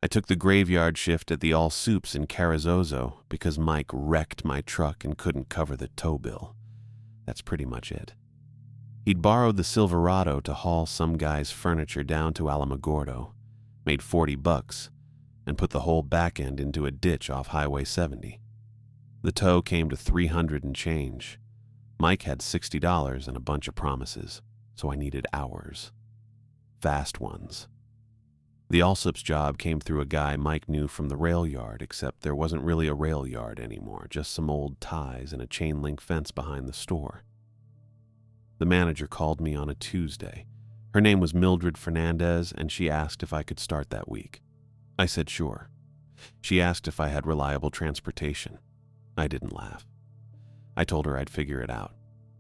I took the graveyard shift at the All Soups in Carrizozo because Mike wrecked my truck and couldn't cover the tow bill. That's pretty much it. He'd borrowed the Silverado to haul some guy's furniture down to Alamogordo, made $40, and put the whole back end into a ditch off Highway 70. The tow came to $300 and change. Mike had $60 and a bunch of promises, so I needed hours. Fast ones. The Allsup's job came through a guy Mike knew from the rail yard, except there wasn't really a rail yard anymore, just some old ties and a chain-link fence behind the store. The manager called me on a Tuesday. Her name was Mildred Fernandez, and she asked if I could start that week. I said sure. She asked if I had reliable transportation. I didn't laugh. I told her I'd figure it out.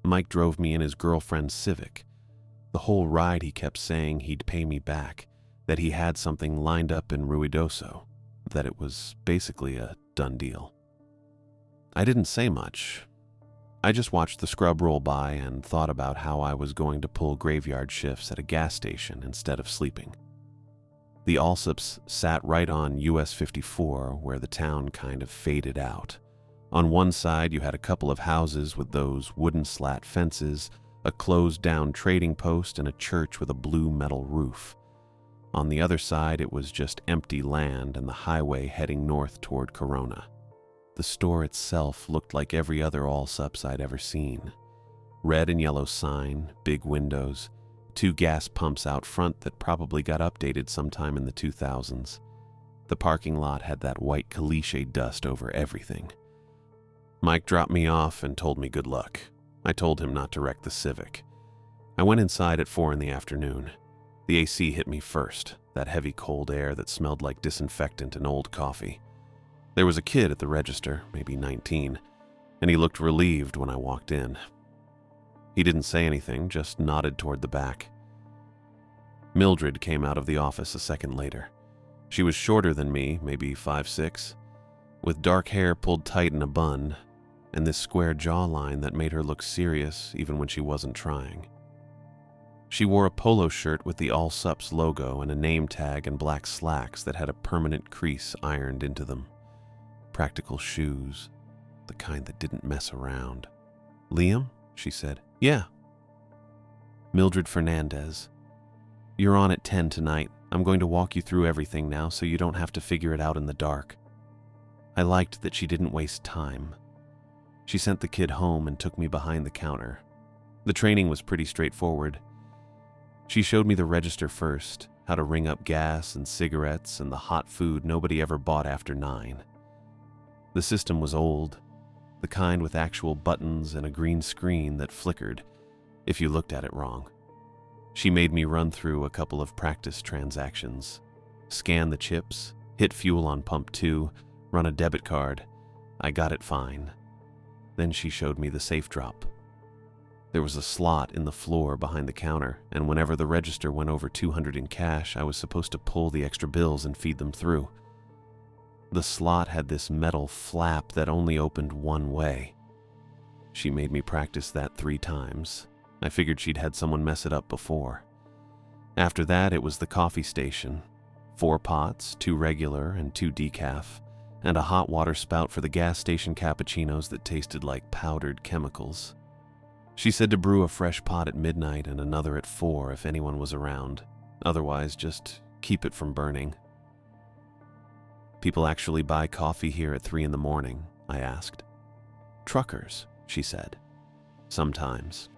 Mike drove me in his girlfriend's Civic. The whole ride he kept saying he'd pay me back, that he had something lined up in Ruidoso, that it was basically a done deal. I didn't say much. I just watched the scrub roll by and thought about how I was going to pull graveyard shifts at a gas station instead of sleeping. The Allsups sat right on US 54, where the town kind of faded out. On one side, you had a couple of houses with those wooden slat fences, a closed-down trading post, and a church with a blue metal roof. On the other side, it was just empty land and the highway heading north toward Corona. The store itself looked like every other Allsups I'd ever seen. Red and yellow sign, big windows, 2 gas pumps out front that probably got updated sometime in the 2000s. The parking lot had that white caliche dust over everything. Mike dropped me off and told me good luck. I told him not to wreck the Civic. I went inside at 4 in the afternoon. The AC hit me first, that heavy cold air that smelled like disinfectant and old coffee. There was a kid at the register, maybe 19, and he looked relieved when I walked in. He didn't say anything, just nodded toward the back. Mildred came out of the office a second later. She was shorter than me, maybe 5'6", with dark hair pulled tight in a bun, and this square jawline that made her look serious even when she wasn't trying. She wore a polo shirt with the Allsups logo and a name tag and black slacks that had a permanent crease ironed into them. Practical shoes, the kind that didn't mess around. "Liam?" she said. "Yeah." Mildred Fernandez. "You're on at 10 tonight. I'm going to walk you through everything now so you don't have to figure it out in the dark." I liked that she didn't waste time. She sent the kid home and took me behind the counter. The training was pretty straightforward. She showed me the register first, how to ring up gas and cigarettes and the hot food nobody ever bought after 9. The system was old, the kind with actual buttons and a green screen that flickered if you looked at it wrong. She made me run through a couple of practice transactions, scan the chips, hit fuel on pump 2, run a debit card. I got it fine. Then she showed me the safe drop. There was a slot in the floor behind the counter, and whenever the register went over 200 in cash, I was supposed to pull the extra bills and feed them through. The slot had this metal flap that only opened one way. She made me practice that 3 times. I figured she'd had someone mess it up before. After that, it was the coffee station. 4 pots, 2 regular and 2 decaf, and a hot water spout for the gas station cappuccinos that tasted like powdered chemicals. She said to brew a fresh pot at midnight and another at 4 if anyone was around. Otherwise, just keep it from burning. "People actually buy coffee here at 3 in the morning?" I asked. "Truckers," she said. "Sometimes."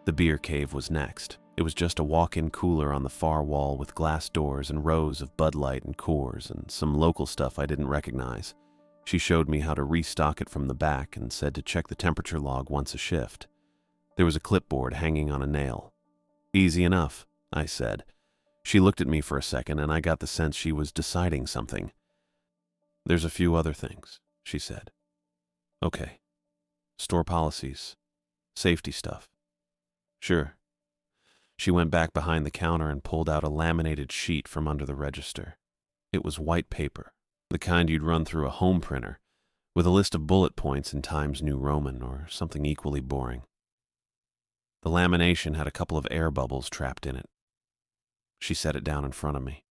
The beer cave was next. It was just a walk-in cooler on the far wall with glass doors and rows of Bud Light and Coors and some local stuff I didn't recognize. She showed me how to restock it from the back and said to check the temperature log once a shift. There was a clipboard hanging on a nail. "Easy enough," I said. She looked at me for a second, and I got the sense she was deciding something. "There's a few other things," she said. "Okay. Store policies. Safety stuff." "Sure." She went back behind the counter and pulled out a laminated sheet from under the register. It was white paper, the kind you'd run through a home printer, with a list of bullet points in Times New Roman or something equally boring. The lamination had a couple of air bubbles trapped in it. She set it down in front of me.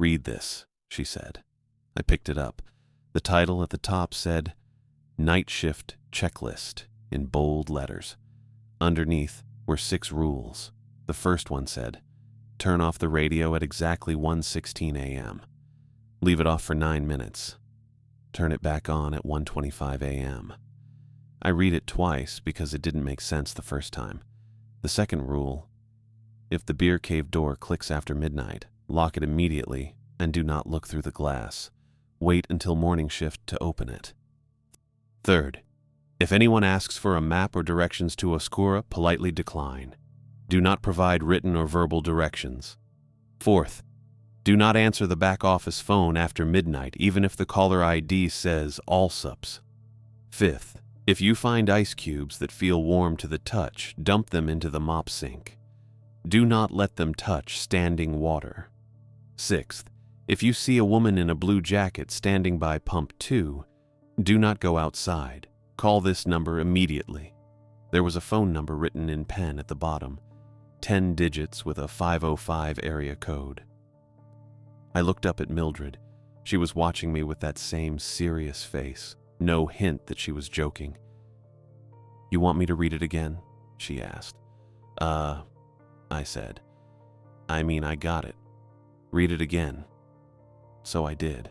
"Read this," she said. I picked it up. The title at the top said, "Night Shift Checklist," in bold letters. Underneath were 6 rules. The first one said, "Turn off the radio at exactly 1:16 a.m. Leave it off for 9 minutes. Turn it back on at 1:25 a.m. I read it twice because it didn't make sense the first time. The second rule, if the beer cave door clicks after midnight, lock it immediately and do not look through the glass. Wait until morning shift to open it. Third, if anyone asks for a map or directions to Oscura, politely decline. Do not provide written or verbal directions. Fourth, do not answer the back office phone after midnight, even if the caller ID says Allsups. Fifth, if you find ice cubes that feel warm to the touch, dump them into the mop sink. Do not let them touch standing water. Sixth, if you see a woman in a blue jacket standing by pump 2, do not go outside. Call this number immediately. There was a phone number written in pen at the bottom, 10 digits with a 505 area code. I looked up at Mildred. She was watching me with that same serious face, no hint that she was joking. "You want me to read it again?" she asked. I said. I got it. Read it again." So I did.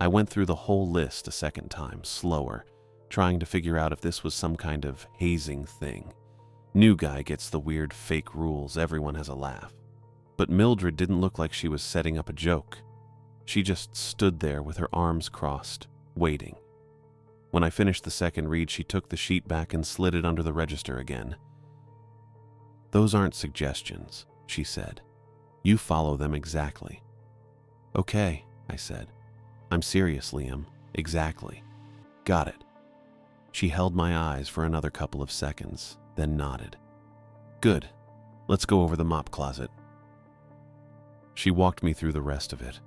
I went through the whole list a second time, slower, trying to figure out if this was some kind of hazing thing. New guy gets the weird fake rules, everyone has a laugh. But Mildred didn't look like she was setting up a joke. She just stood there with her arms crossed, waiting. When I finished the second read, she took the sheet back and slid it under the register again. "Those aren't suggestions," she said. "You follow them exactly." "Okay," I said. "I'm serious, Liam. Exactly. Got it." She held my eyes for another couple of seconds, then nodded. "Good. Let's go over the mop closet." She walked me through the rest of it,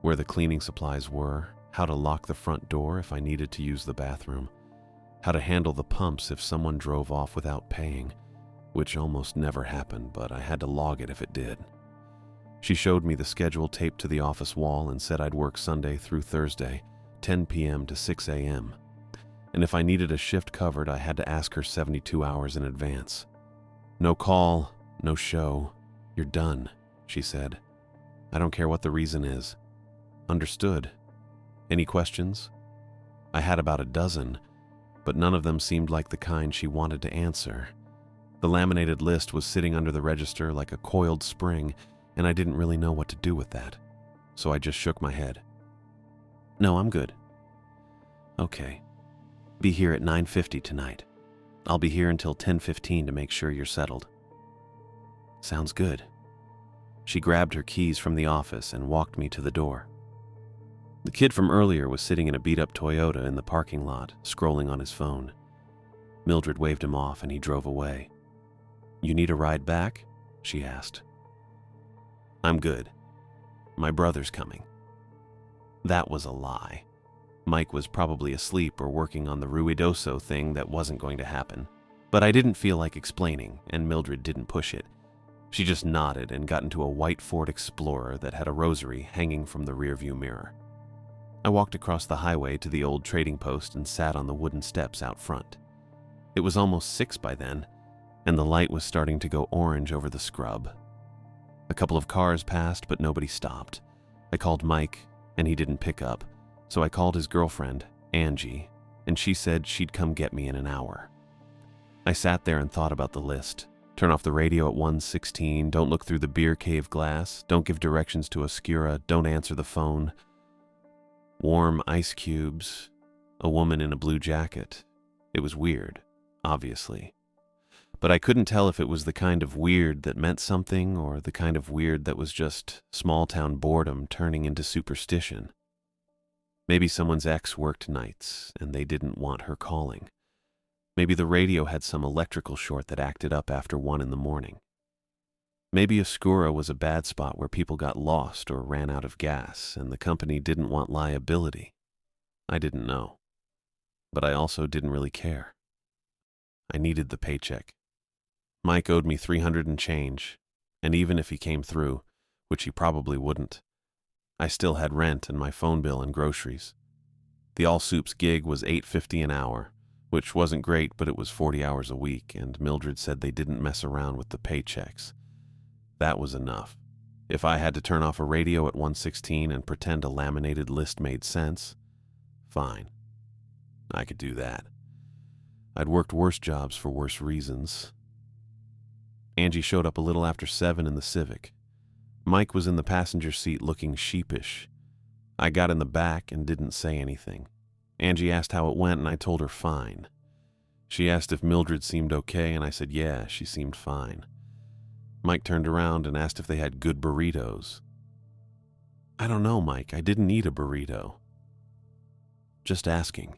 where the cleaning supplies were, how to lock the front door if I needed to use the bathroom, how to handle the pumps if someone drove off without paying, which almost never happened, but I had to log it if it did. She showed me the schedule taped to the office wall and said I'd work Sunday through Thursday, 10 p.m. to 6 a.m. And if I needed a shift covered, I had to ask her 72 hours in advance. "No call, no show. You're done," she said. "I don't care what the reason is." "Understood. Any questions?" I had about a dozen, but none of them seemed like the kind she wanted to answer. The laminated list was sitting under the register like a coiled spring, and I didn't really know what to do with that, so I just shook my head. "No, I'm good." "Okay. Be here at 9:50 tonight. I'll be here until 10:15 to make sure you're settled." "Sounds good." She grabbed her keys from the office and walked me to the door. The kid from earlier was sitting in a beat-up Toyota in the parking lot, scrolling on his phone. Mildred waved him off and he drove away. "You need a ride back?" she asked. "I'm good. My brother's coming." That was a lie. Mike was probably asleep or working on the ruidoso thing that wasn't going to happen. But I didn't feel like explaining, and Mildred didn't push it. She just nodded and got into a white Ford Explorer that had a rosary hanging from the rearview mirror. I walked across the highway to the old trading post and sat on the wooden steps out front. It was almost 6 by then, and the light was starting to go orange over the scrub. A couple of cars passed, but nobody stopped. I called Mike, and he didn't pick up, so I called his girlfriend, Angie, and she said she'd come get me in an hour. I sat there and thought about the list. Turn off the radio at 1:16, don't look through the beer cave glass, don't give directions to Oscura, don't answer the phone. Warm ice cubes, a woman in a blue jacket. It was weird, obviously. But I couldn't tell if it was the kind of weird that meant something or the kind of weird that was just small-town boredom turning into superstition. Maybe someone's ex worked nights and they didn't want her calling. Maybe the radio had some electrical short that acted up after 1 in the morning. Maybe Oscura was a bad spot where people got lost or ran out of gas and the company didn't want liability. I didn't know. But I also didn't really care. I needed the paycheck. Mike owed me $300 and change, and even if he came through, which he probably wouldn't, I still had rent and my phone bill and groceries. The All Soups gig was $8.50 an hour, which wasn't great, but it was 40 hours a week, and Mildred said they didn't mess around with the paychecks. That was enough. If I had to turn off a radio at 1:16 and pretend a laminated list made sense, fine. I could do that. I'd worked worse jobs for worse reasons. Angie showed up a little after 7 in the Civic. Mike was in the passenger seat looking sheepish. I got in the back and didn't say anything. Angie asked how it went and I told her fine. She asked if Mildred seemed okay and I said yeah, she seemed fine. Mike turned around and asked if they had good burritos. I don't know, Mike. I didn't eat a burrito. Just asking.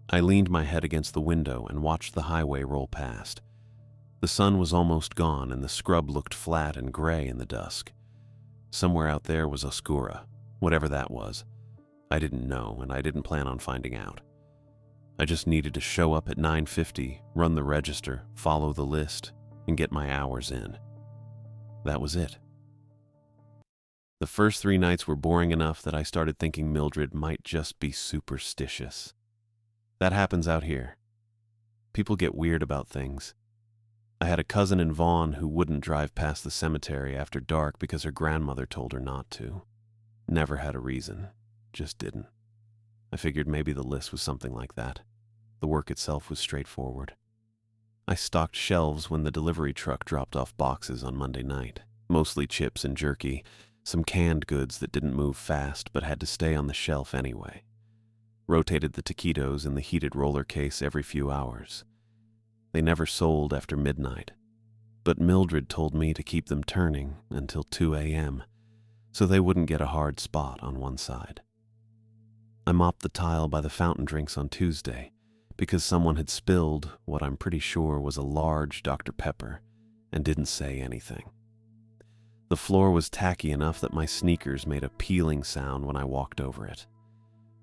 I leaned my head against the window and watched the highway roll past. The sun was almost gone and the scrub looked flat and gray in the dusk. Somewhere out there was Oscura, whatever that was. I didn't know and I didn't plan on finding out. I just needed to show up at 9:50, run the register, follow the list, and get my hours in. That was it. The first 3 nights were boring enough that I started thinking Mildred might just be superstitious. That happens out here. People get weird about things. I had a cousin in Vaughan who wouldn't drive past the cemetery after dark because her grandmother told her not to. Never had a reason. Just didn't. I figured maybe the list was something like that. The work itself was straightforward. I stocked shelves when the delivery truck dropped off boxes on Monday night. Mostly chips and jerky, some canned goods that didn't move fast but had to stay on the shelf anyway. Rotated the taquitos in the heated roller case every few hours. They never sold after midnight, but Mildred told me to keep them turning until 2 a.m., so they wouldn't get a hard spot on one side. I mopped the tile by the fountain drinks on Tuesday because someone had spilled what I'm pretty sure was a large Dr. Pepper and didn't say anything. The floor was tacky enough that my sneakers made a peeling sound when I walked over it.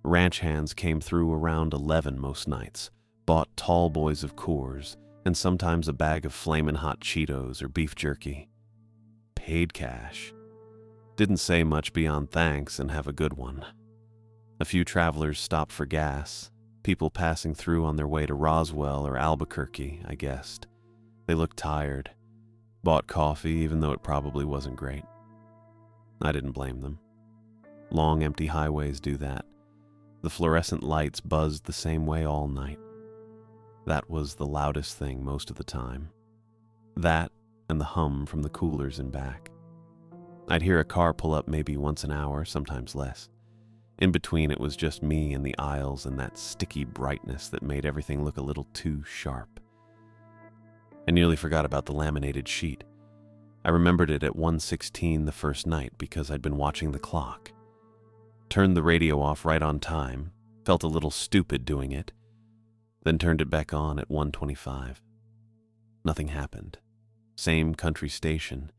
Ranch hands came through around 11 most nights, bought tall boys of Coors, and sometimes a bag of flamin' hot Cheetos or beef jerky. Paid cash. Didn't say much beyond thanks and have a good one. A few travelers stopped for gas, people passing through on their way to Roswell or Albuquerque, I guessed. They looked tired. Bought coffee even though it probably wasn't great. I didn't blame them. Long empty highways do that. The fluorescent lights buzzed the same way all night. That was the loudest thing most of the time. That and the hum from the coolers in back. I'd hear a car pull up maybe once an hour, sometimes less. In between, it was just me and the aisles and that sticky brightness that made everything look a little too sharp. I nearly forgot about the laminated sheet. I remembered it at 1:16 the first night because I'd been watching the clock. Turned the radio off right on time, felt a little stupid doing it, then turned it back on at 1:25. Nothing happened. Same country station.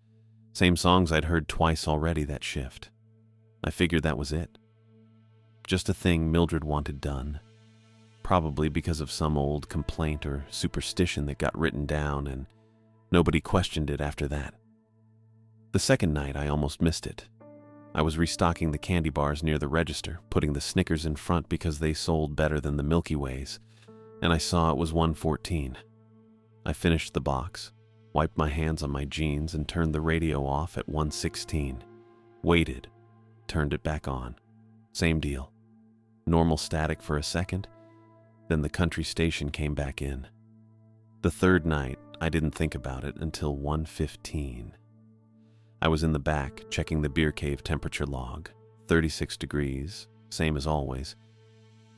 Same songs I'd heard twice already that shift. I figured that was it. Just a thing Mildred wanted done. Probably because of some old complaint or superstition that got written down and nobody questioned it after that. The second night I almost missed it. I was restocking the candy bars near the register, putting the Snickers in front because they sold better than the Milky Ways, and I saw it was 1:14. I finished the box, wiped my hands on my jeans, and turned the radio off at 1:16. Waited, turned it back on. Same deal. Normal static for a second, then the country station came back in. The third night, I didn't think about it until 1:15. I was in the back, checking the beer cave temperature log, 36 degrees, same as always,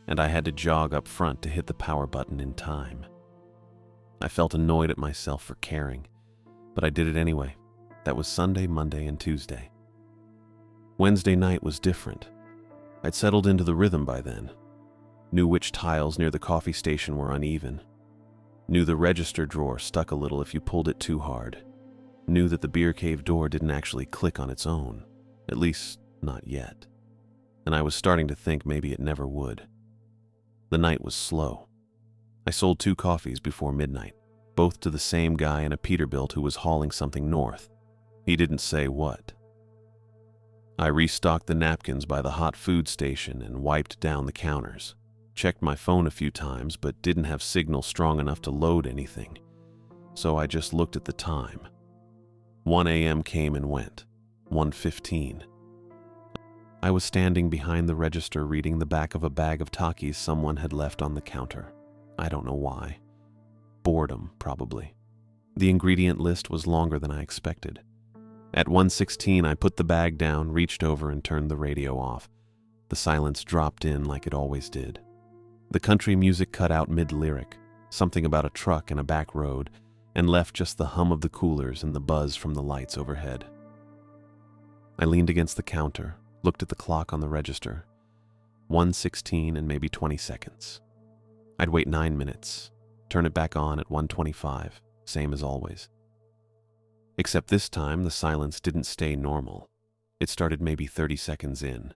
and I had to jog up front to hit the power button in time. I felt annoyed at myself for caring, but I did it anyway. That was Sunday, Monday, and Tuesday. Wednesday night was different. I'd settled into the rhythm by then. Knew which tiles near the coffee station were uneven. Knew the register drawer stuck a little if you pulled it too hard. Knew that the beer cave door didn't actually click on its own, at least not yet. And I was starting to think maybe it never would. The night was slow. I sold 2 coffees before midnight, both to the same guy in a Peterbilt who was hauling something north. He didn't say what. I restocked the napkins by the hot food station and wiped down the counters. Checked my phone a few times, but didn't have signal strong enough to load anything. So I just looked at the time. 1 a.m. came and went. 1:15. I was standing behind the register reading the back of a bag of Takis someone had left on the counter. I don't know why. Boredom, probably. The ingredient list was longer than I expected. At 1:16, I put the bag down, reached over, and turned the radio off. The silence dropped in like it always did. The country music cut out mid-lyric, something about a truck and a back road, and left just the hum of the coolers and the buzz from the lights overhead. I leaned against the counter, looked at the clock on the register. 1:16 and maybe 20 seconds. I'd wait 9 minutes, turn it back on at 1:25, same as always. Except this time, the silence didn't stay normal. It started maybe 30 seconds in,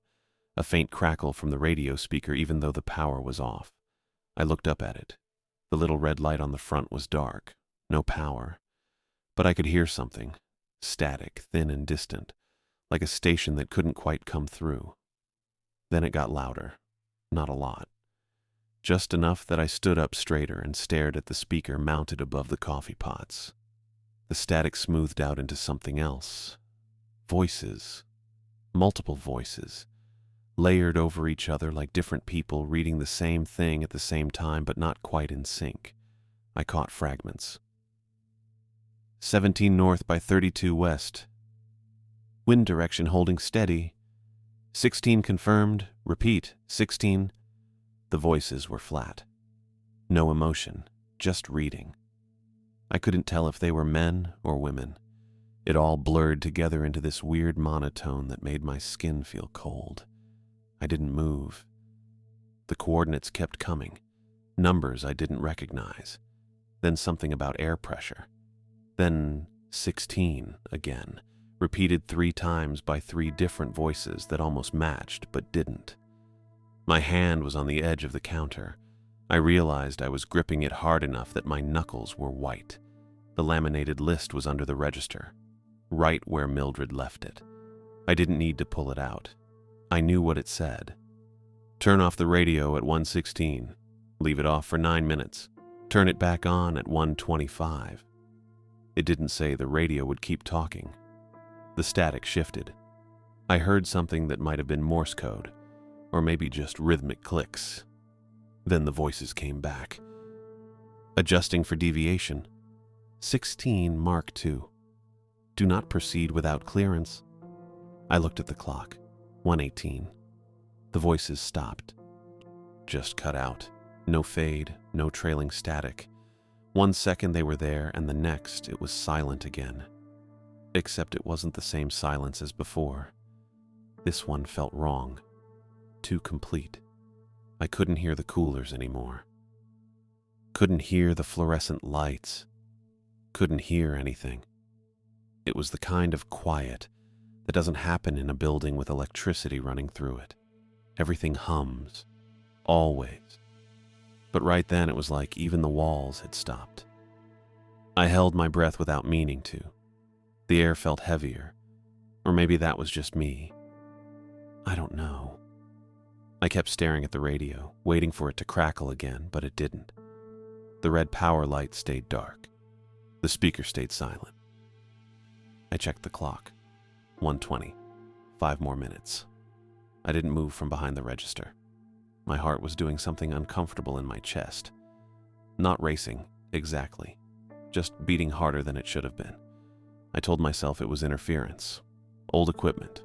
a faint crackle from the radio speaker even though the power was off. I looked up at it. The little red light on the front was dark, no power. But I could hear something, static, thin and distant, like a station that couldn't quite come through. Then it got louder. Not a lot. Just enough that I stood up straighter and stared at the speaker mounted above the coffee pots. The static smoothed out into something else. Voices. Multiple voices. Layered over each other like different people reading the same thing at the same time but not quite in sync. I caught fragments. 17 north by 32 west. Wind direction holding steady. 16 confirmed. Repeat. 16. The voices were flat. No emotion, just reading. I couldn't tell if they were men or women. It all blurred together into this weird monotone that made my skin feel cold. I didn't move. The coordinates kept coming. Numbers I didn't recognize. Then something about air pressure. Then 16 again, repeated 3 times by 3 different voices that almost matched but didn't. My hand was on the edge of the counter. I realized I was gripping it hard enough that my knuckles were white. The laminated list was under the register, right where Mildred left it. I didn't need to pull it out. I knew what it said. Turn off the radio at 1:16. Leave it off for 9 minutes. Turn it back on at 1:25. It didn't say the radio would keep talking. The static shifted. I heard something that might have been Morse code, or maybe just rhythmic clicks. Then the voices came back. Adjusting for deviation. 16 Mark II. Do not proceed without clearance. I looked at the clock. 1:18. The voices stopped. Just cut out. No fade, no trailing static. 1 second they were there, and the next it was silent again. Except it wasn't the same silence as before. This one felt wrong. Too complete. I couldn't hear the coolers anymore. Couldn't hear the fluorescent lights. Couldn't hear anything. It was the kind of quiet that doesn't happen in a building with electricity running through it. Everything hums. Always. But right then it was like even the walls had stopped. I held my breath without meaning to. The air felt heavier. Or maybe that was just me. I don't know. I kept staring at the radio, waiting for it to crackle again, but it didn't. The red power light stayed dark. The speaker stayed silent. I checked the clock. 1:20. 5 more minutes. I didn't move from behind the register. My heart was doing something uncomfortable in my chest. Not racing, exactly. Just beating harder than it should have been. I told myself it was interference. Old equipment.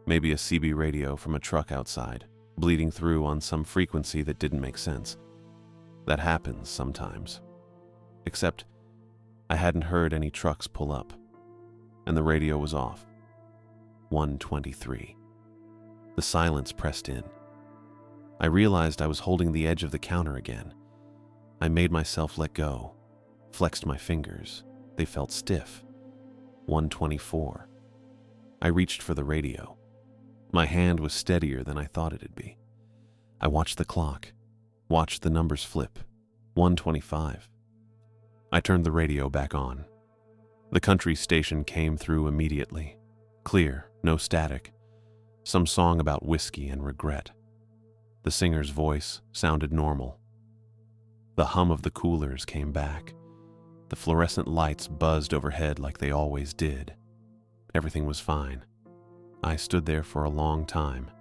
Maybe a CB radio from a truck outside, bleeding through on some frequency that didn't make sense. That happens sometimes. Except I hadn't heard any trucks pull up, and the radio was off. 1:23. The silence pressed in. I realized I was holding the edge of the counter again. I made myself let go, flexed my fingers. They felt stiff. 1:24. I reached for the radio. My hand was steadier than I thought it'd be. I watched the clock, watched the numbers flip. 1:25. I turned the radio back on. The country station came through immediately. Clear, no static. Some song about whiskey and regret. The singer's voice sounded normal. The hum of the coolers came back. The fluorescent lights buzzed overhead like they always did. Everything was fine. I stood there for a long time,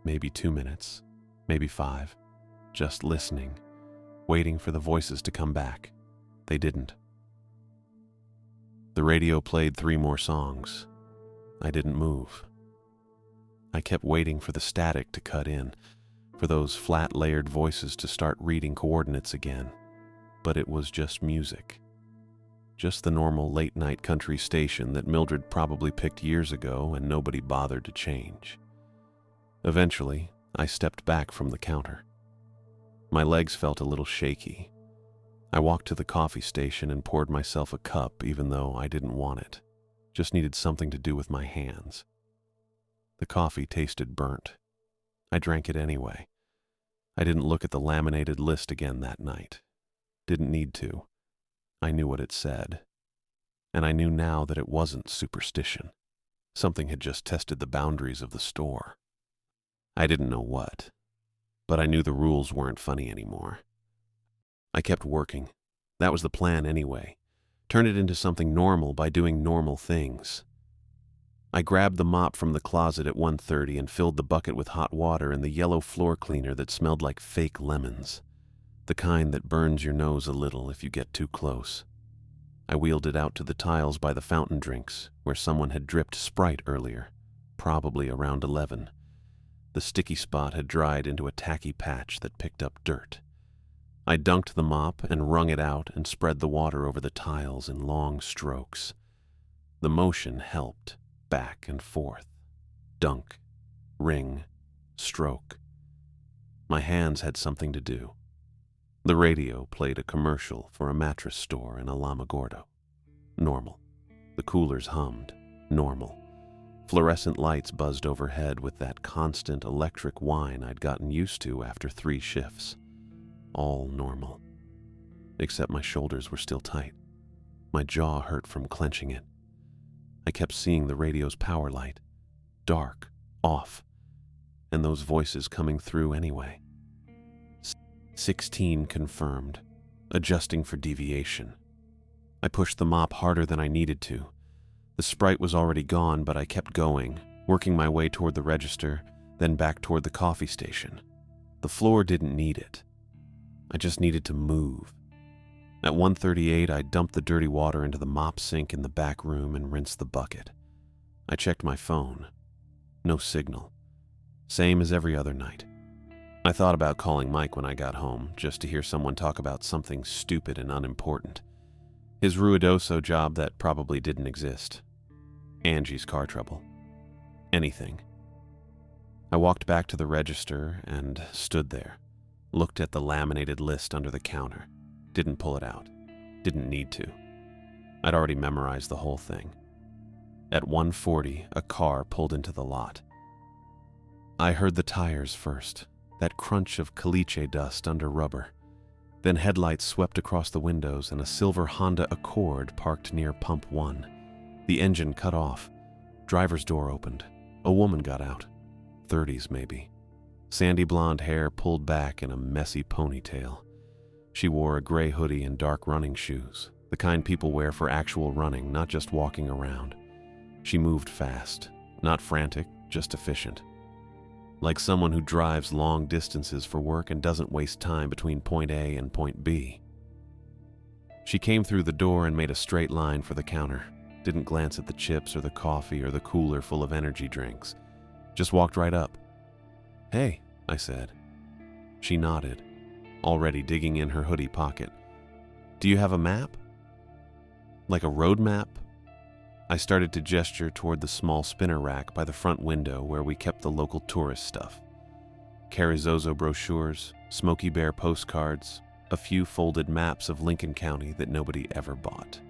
maybe 2 minutes, maybe 5, just listening, waiting for the voices to come back. They didn't. The radio played 3 more songs. I didn't move. I kept waiting for the static to cut in, for those flat layered voices to start reading coordinates again. But it was just music. Just the normal late-night country station that Mildred probably picked years ago and nobody bothered to change. Eventually, I stepped back from the counter. My legs felt a little shaky. I walked to the coffee station and poured myself a cup even though I didn't want it. Just needed something to do with my hands. The coffee tasted burnt. I drank it anyway. I didn't look at the laminated list again that night. Didn't need to. I knew what it said. And I knew now that it wasn't superstition. Something had just tested the boundaries of the store. I didn't know what, but I knew the rules weren't funny anymore. I kept working. That was the plan anyway. Turn it into something normal by doing normal things. I grabbed the mop from the closet at 1:30 and filled the bucket with hot water and the yellow floor cleaner that smelled like fake lemons. The kind that burns your nose a little if you get too close. I wheeled it out to the tiles by the fountain drinks, where someone had dripped Sprite earlier, probably around 11. The sticky spot had dried into a tacky patch that picked up dirt. I dunked the mop and wrung it out and spread the water over the tiles in long strokes. The motion helped, back and forth. Dunk, wring, stroke. My hands had something to do. The radio played a commercial for a mattress store in Alamogordo. Normal. The coolers hummed. Normal. Fluorescent lights buzzed overhead with that constant electric whine I'd gotten used to after 3 shifts. All normal. Except my shoulders were still tight. My jaw hurt from clenching it. I kept seeing the radio's power light. Dark. Off. And those voices coming through anyway. 16 confirmed, adjusting for deviation. I pushed the mop harder than I needed to. The Sprite was already gone, but I kept going, working my way toward the register, then back toward the coffee station. The floor didn't need it. I just needed to move. At 1:38, I dumped the dirty water into the mop sink in the back room and rinsed the bucket. I checked my phone. No signal. Same as every other night. I thought about calling Mike when I got home, just to hear someone talk about something stupid and unimportant. His Ruidoso job that probably didn't exist. Angie's car trouble. Anything. I walked back to the register and stood there, looked at the laminated list under the counter. Didn't pull it out. Didn't need to. I'd already memorized the whole thing. At 1:40, a car pulled into the lot. I heard the tires first. That crunch of caliche dust under rubber. Then headlights swept across the windows and a silver Honda Accord parked near Pump 1. The engine cut off. Driver's door opened. A woman got out. 30s maybe. Sandy blonde hair pulled back in a messy ponytail. She wore a gray hoodie and dark running shoes, the kind people wear for actual running, not just walking around. She moved fast, not frantic, just efficient. Like someone who drives long distances for work and doesn't waste time between point A and point B. She came through the door and made a straight line for the counter. Didn't glance at the chips or the coffee or the cooler full of energy drinks. Just walked right up. "Hey," I said. She nodded, already digging in her hoodie pocket. "Do you have a map? Like a road map?" I started to gesture toward the small spinner rack by the front window where we kept the local tourist stuff. Carrizozo brochures, Smokey Bear postcards, a few folded maps of Lincoln County that nobody ever bought.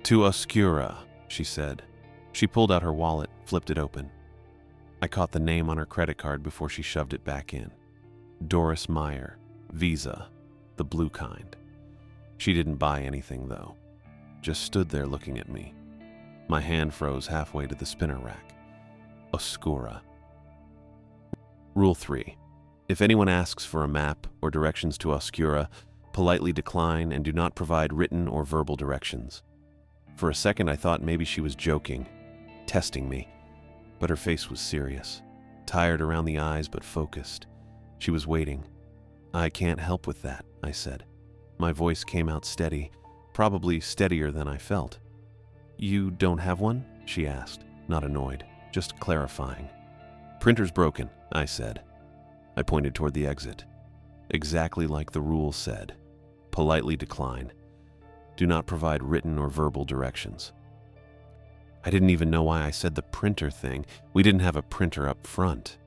"To Oscura," she said. She pulled out her wallet, flipped it open. I caught the name on her credit card before she shoved it back in. Doris Meyer, Visa, the blue kind. She didn't buy anything, though. Just stood there looking at me. My hand froze halfway to the spinner rack. Oscura. Rule 3. If anyone asks for a map or directions to Oscura, politely decline and do not provide written or verbal directions. For a second I thought maybe she was joking, testing me, but her face was serious, tired around the eyes but focused. She was waiting. "I can't help with that," I said. My voice came out steady, probably steadier than I felt. "You don't have one?" she asked, not annoyed, just clarifying. "Printer's broken," I said. I pointed toward the exit. Exactly like the rule said. Politely decline. Do not provide written or verbal directions. I didn't even know why I said the printer thing. We didn't have a printer up front.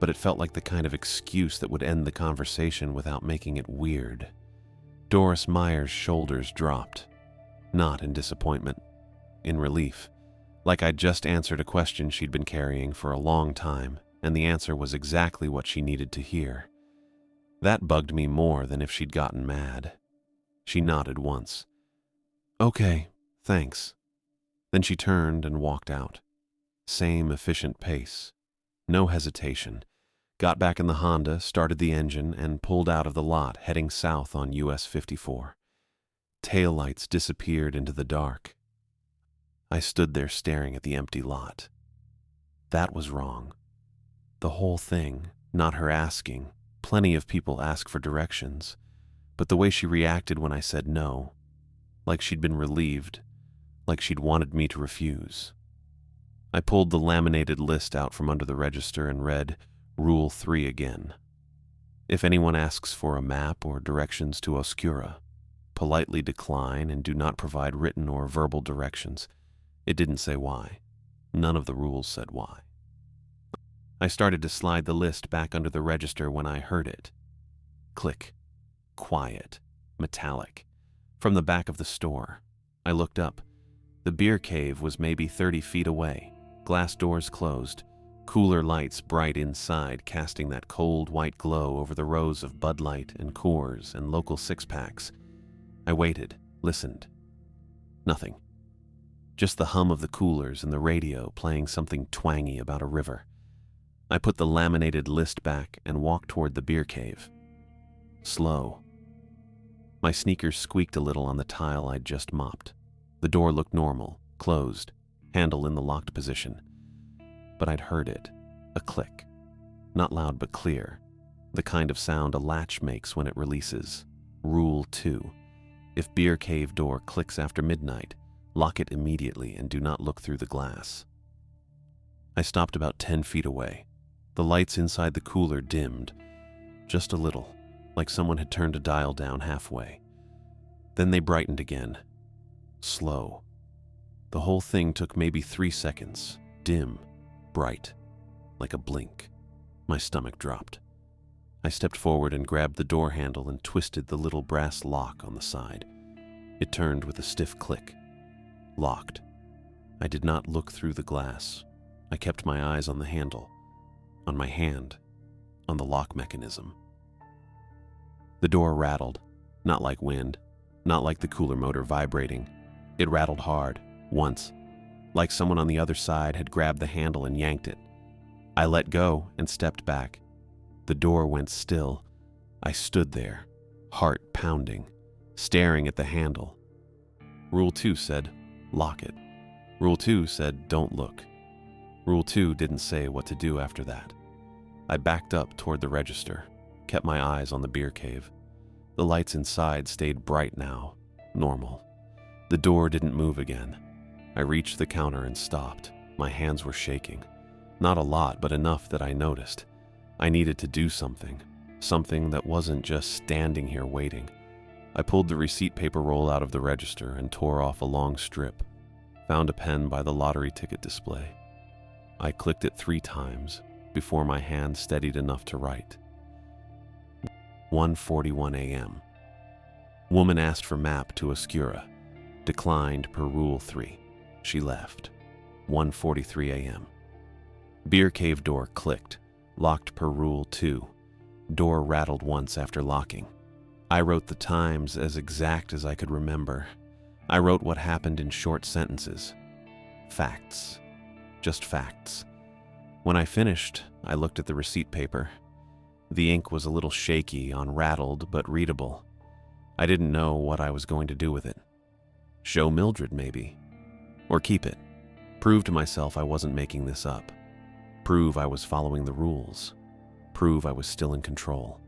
But it felt like the kind of excuse that would end the conversation without making it weird. Doris Meyer's shoulders dropped. Not in disappointment, in relief. Like I'd just answered a question she'd been carrying for a long time, and the answer was exactly what she needed to hear. That bugged me more than if she'd gotten mad. She nodded once. "Okay, thanks." Then she turned and walked out. Same efficient pace. No hesitation. Got back in the Honda, started the engine, and pulled out of the lot, heading south on US 54. Taillights disappeared into the dark. I stood there staring at the empty lot. That was wrong. The whole thing, not her asking. Plenty of people ask for directions. But the way she reacted when I said no, like she'd been relieved, like she'd wanted me to refuse. I pulled the laminated list out from under the register and read Rule 3 again. If anyone asks for a map or directions to Oscura, politely decline and do not provide written or verbal directions. It didn't say why. None of the rules said why. I started to slide the list back under the register when I heard it. Click. Quiet. Metallic. From the back of the store. I looked up. The beer cave was maybe 30 feet away. Glass doors closed. Cooler lights bright inside, casting that cold white glow over the rows of Bud Light and Coors and local six-packs. I waited, listened. Nothing. Just the hum of the coolers and the radio playing something twangy about a river. I put the laminated list back and walked toward the beer cave. Slow. My sneakers squeaked a little on the tile I'd just mopped. The door looked normal, closed, handle in the locked position. But I'd heard it. A click. Not loud but clear. The kind of sound a latch makes when it releases. Rule 2. If beer cave door clicks after midnight, lock it immediately and do not look through the glass. I stopped about 10 feet away. The lights inside the cooler dimmed. Just a little, like someone had turned a dial down halfway. Then they brightened again. Slow. The whole thing took maybe 3 seconds. Dim. Bright. Like a blink. My stomach dropped. I stepped forward and grabbed the door handle and twisted the little brass lock on the side. It turned with a stiff click. Locked. I did not look through the glass. I kept my eyes on the handle. On my hand. On the lock mechanism. The door rattled. Not like wind. Not like the cooler motor vibrating. It rattled hard. Once. Like someone on the other side had grabbed the handle and yanked it. I let go and stepped back. The door went still. I stood there, heart pounding, staring at the handle. Rule 2 said, lock it. Rule 2 said, don't look. Rule 2 didn't say what to do after that. I backed up toward the register, kept my eyes on the beer cave. The lights inside stayed bright now, normal. The door didn't move again. I reached the counter and stopped. My hands were shaking. Not a lot, but enough that I noticed. I needed to do something. Something that wasn't just standing here waiting. I pulled the receipt paper roll out of the register and tore off a long strip. Found a pen by the lottery ticket display. I clicked it 3 times before my hand steadied enough to write. 1:41 a.m. Woman asked for map to Oscura. Declined per Rule 3. She left. 1:43 a.m. Beer cave door clicked. Locked per Rule 2. Door rattled once after locking. I wrote the times as exact as I could remember. I wrote what happened in short sentences. Facts. Just facts. When I finished, I looked at the receipt paper. The ink was a little shaky, unrattled, but readable. I didn't know what I was going to do with it. Show Mildred, maybe. Or keep it. Prove to myself I wasn't making this up. Prove I was following the rules. Prove I was still in control.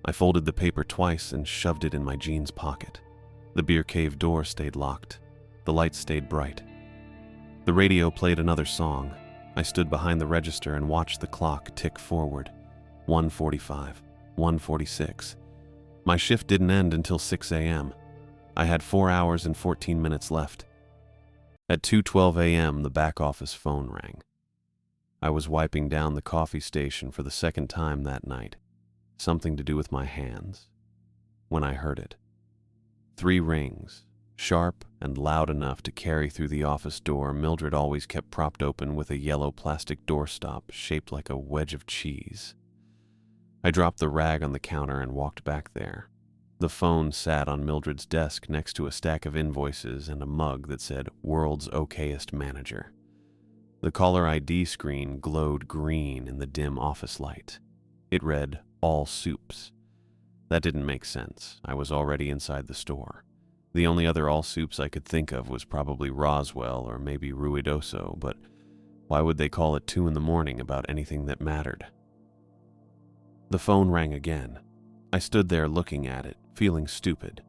I folded the paper twice and shoved it in my jeans pocket. The beer cave door stayed locked. The lights stayed bright. The radio played another song. I stood behind the register and watched the clock tick forward. 1:45, 1:46. My shift didn't end until 6 a.m. I had 4 hours and 14 minutes left. At 2:12 a.m., the back office phone rang. I was wiping down the coffee station for the second time that night, something to do with my hands, when I heard it. 3 rings, sharp and loud enough to carry through the office door Mildred always kept propped open with a yellow plastic doorstop shaped like a wedge of cheese. I dropped the rag on the counter and walked back there. The phone sat on Mildred's desk next to a stack of invoices and a mug that said "World's Okayest Manager." The caller ID screen glowed green in the dim office light. It read, "All soups." That didn't make sense. I was already inside the store. The only other all soups I could think of was probably Roswell or maybe Ruidoso, but why would they call at 2 in the morning about anything that mattered? The phone rang again. I stood there looking at it, feeling stupid.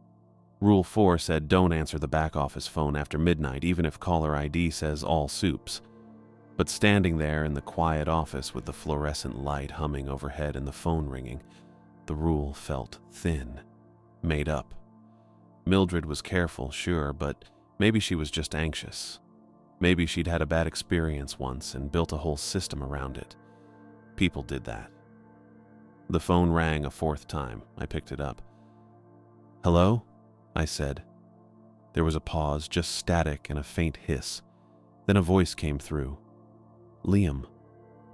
Rule 4 said don't answer the back office phone after midnight, even if caller ID says all soups. But standing there in the quiet office with the fluorescent light humming overhead and the phone ringing, the rule felt thin, made up. Mildred was careful, sure, but maybe she was just anxious. Maybe she'd had a bad experience once and built a whole system around it. People did that. The phone rang a 4th time. I picked it up. "Hello?" I said. There was a pause, just static and a faint hiss. Then a voice came through. "Liam."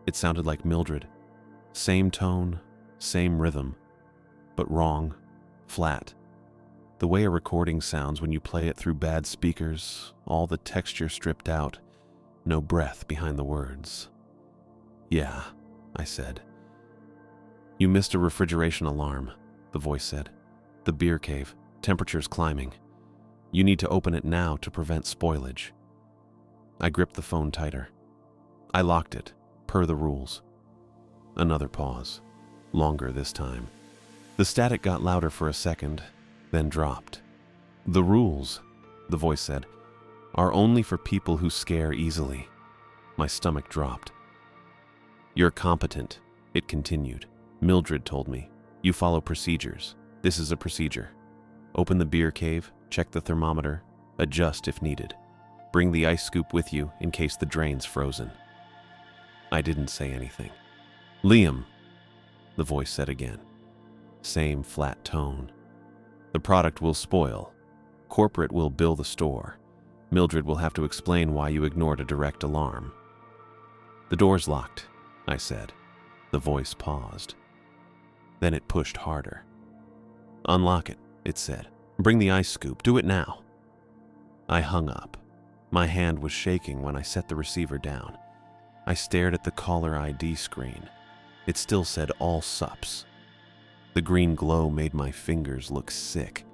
It sounded like Mildred. Same tone, same rhythm, but wrong, flat. The way a recording sounds when you play it through bad speakers, all the texture stripped out, no breath behind the words. "Yeah," I said. "You missed a refrigeration alarm," the voice said. "The beer cave, temperature's climbing. You need to open it now to prevent spoilage." I gripped the phone tighter. I locked it, per the rules. Another pause, longer this time. The static got louder for a second, then dropped. "The rules," the voice said, "are only for people who scare easily." My stomach dropped. "You're competent," it continued. "Mildred told me. You follow procedures. This is a procedure. Open the beer cave, check the thermometer, adjust if needed. Bring the ice scoop with you in case the drain's frozen." I didn't say anything. "Liam," the voice said again. Same flat tone. "The product will spoil. Corporate will bill the store. Mildred will have to explain why you ignored a direct alarm." "The door's locked," I said. The voice paused. Then it pushed harder. "Unlock it," it said. "Bring the ice scoop. Do it now." I hung up. My hand was shaking when I set the receiver down. I stared at the caller ID screen. It still said all sups. The green glow made my fingers look sick.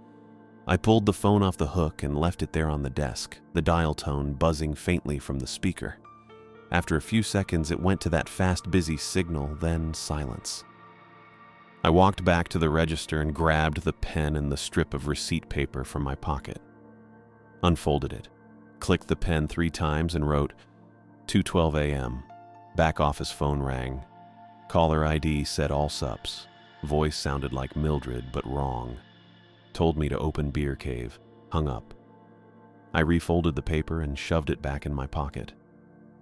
I pulled the phone off the hook and left it there on the desk, the dial tone buzzing faintly from the speaker. After a few seconds, it went to that fast, busy signal, then silence. I walked back to the register and grabbed the pen and the strip of receipt paper from my pocket. Unfolded it, clicked the pen 3 times and wrote, 2:12 a.m. Back office phone rang. Caller ID said all sups. Voice sounded like Mildred, but wrong. Told me to open beer cave. Hung up. I refolded the paper and shoved it back in my pocket.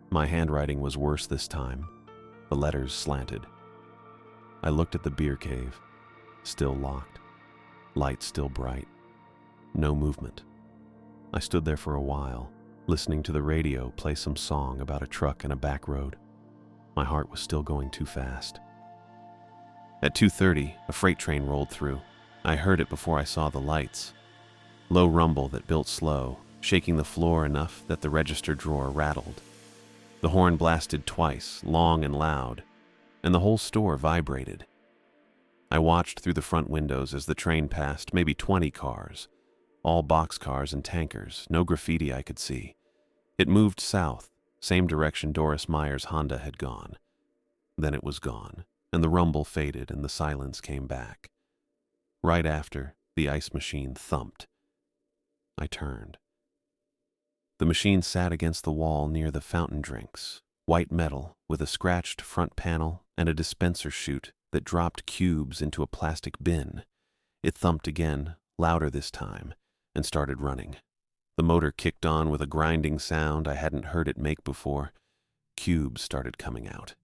My handwriting was worse this time. The letters slanted. I looked at the beer cave. Still locked. Light still bright. No movement. I stood there for a while, listening to the radio play some song about a truck in a back road. My heart was still going too fast. At 2:30, a freight train rolled through. I heard it before I saw the lights. Low rumble that built slow, shaking the floor enough that the register drawer rattled. The horn blasted twice, long and loud, and the whole store vibrated. I watched through the front windows as the train passed maybe 20 cars, all boxcars and tankers, no graffiti I could see. It moved south, same direction Doris Meyer's Honda had gone. Then it was gone, and the rumble faded and the silence came back. Right after, the ice machine thumped. I turned. The machine sat against the wall near the fountain drinks, white metal with a scratched front panel and a dispenser chute that dropped cubes into a plastic bin. It thumped again, louder this time, and started running. The motor kicked on with a grinding sound I hadn't heard it make before. Cubes started coming out.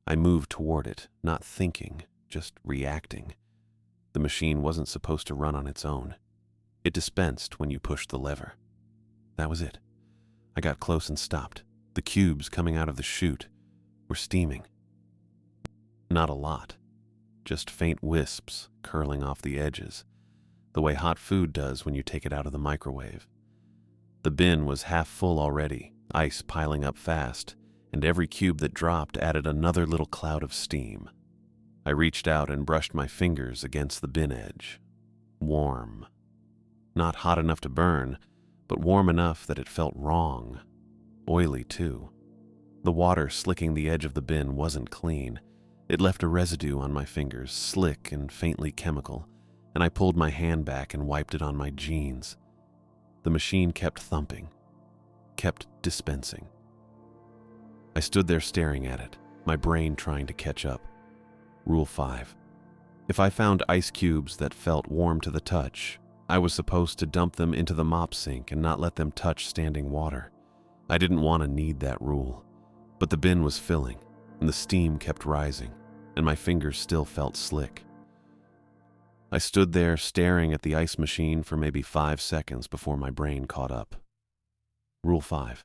I moved toward it, not thinking, just reacting. The machine wasn't supposed to run on its own. It dispensed when you pushed the lever. That was it. I got close and stopped. The cubes coming out of the chute were steaming. Not a lot, just faint wisps curling off the edges, the way hot food does when you take it out of the microwave. The bin was half full already, ice piling up fast, and every cube that dropped added another little cloud of steam. I reached out and brushed my fingers against the bin edge. Warm. Not hot enough to burn, but warm enough that it felt wrong. Oily, too. The water slicking the edge of the bin wasn't clean. It left a residue on my fingers, slick and faintly chemical, and I pulled my hand back and wiped it on my jeans. The machine kept thumping, kept dispensing. I stood there staring at it, my brain trying to catch up. Rule 5. If I found ice cubes that felt warm to the touch, I was supposed to dump them into the mop sink and not let them touch standing water. I didn't want to need that rule, but the bin was filling, and the steam kept rising, and my fingers still felt slick. I stood there staring at the ice machine for maybe 5 seconds before my brain caught up. Rule 5.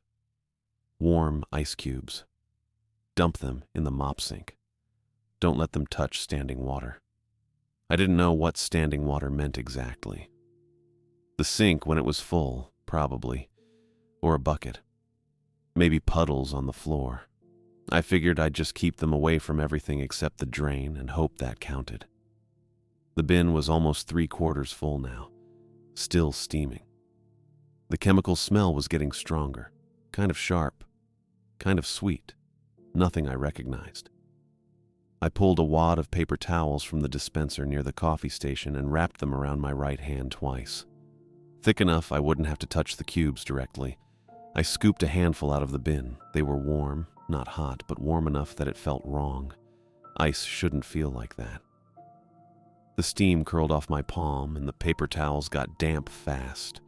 Warm ice cubes. Dump them in the mop sink. Don't let them touch standing water. I didn't know what standing water meant exactly. The sink when it was full, probably, or a bucket. Maybe puddles on the floor. I figured I'd just keep them away from everything except the drain and hope that counted. The bin was almost 3/4 full now, still steaming. The chemical smell was getting stronger, kind of sharp, kind of sweet, nothing I recognized. I pulled a wad of paper towels from the dispenser near the coffee station and wrapped them around my right hand twice. Thick enough I wouldn't have to touch the cubes directly. I scooped a handful out of the bin. They were warm, not hot, but warm enough that it felt wrong. Ice shouldn't feel like that. The steam curled off my palm and the paper towels got damp fast.